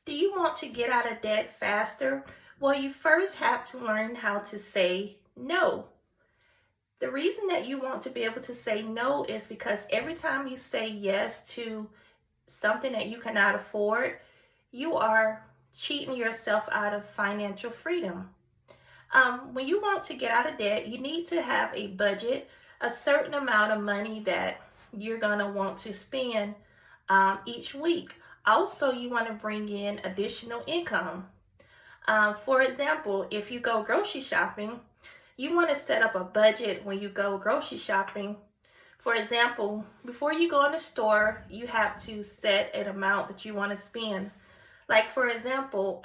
Do you want to get out of debt faster? Well, you first have to learn how to say no. The reason that you want to be able to say no is because every time you say yes to something that you cannot afford, you are cheating yourself out of financial freedom. When you want to get out of debt, you need to have a budget, a certain amount of money that you're going to want to spend each week. Also, you want to bring in additional income. For example, if you go grocery shopping, you want to set up a budget when you go grocery shopping. For example, before you go in the store, you have to set an amount that you want to spend. Like for example,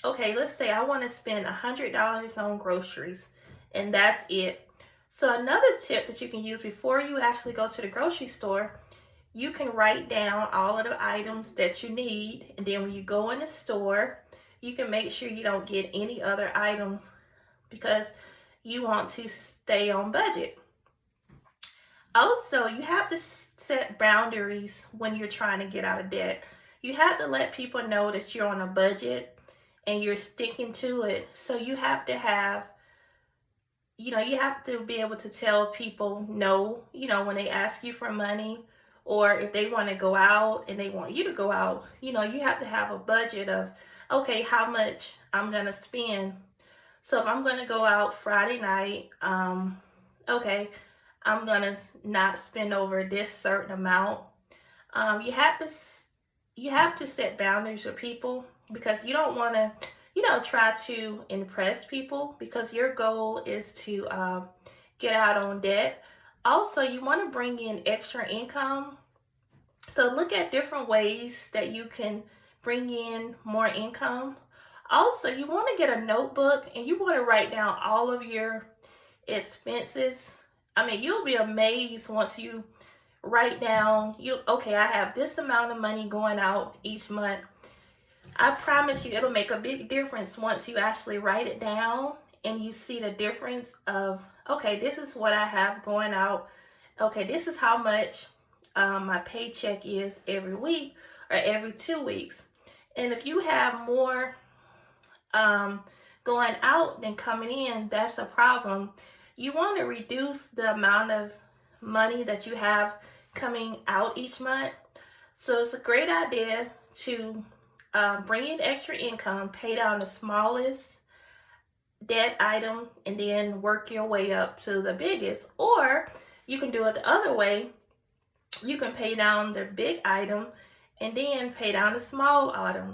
okay, let's say I want to spend $100 on groceries, and that's it. So another tip that you can use before you actually go to the grocery store, you can write down all of the items that you need, and then when you go in the store, you can make sure you don't get any other items because you want to stay on budget. Also, you have to set boundaries when you're trying to get out of debt. You have to let people know that you're on a budget and you're sticking to it. So you have to have, you have to be able to tell people no, when they ask you for money, or if they want to go out and they want you to go out, you have to have a budget of, okay, how much I'm going to spend. So if I'm going to go out Friday night, okay, I'm going to not spend over this certain amount. You have to set boundaries with people because you don't want to, try to impress people because your goal is to get out on debt. Also, you want to bring in extra income. So look at different ways that you can bring in more income. Also, you want to get a notebook and you want to write down all of your expenses. I mean, you'll be amazed once you write down, okay, I have this amount of money going out each month. I promise you it'll make a big difference once you actually write it down and you see the difference of, okay, this is what I have going out. Okay, this is how much my paycheck is every week or every 2 weeks. And if you have more going out than coming in, that's a problem. You want to reduce the amount of money that you have coming out each month. So it's a great idea to bring in extra income, pay down the smallest debt item, and then work your way up to the biggest. Or you can do it the other way. You can pay down the big item and then pay down the small item.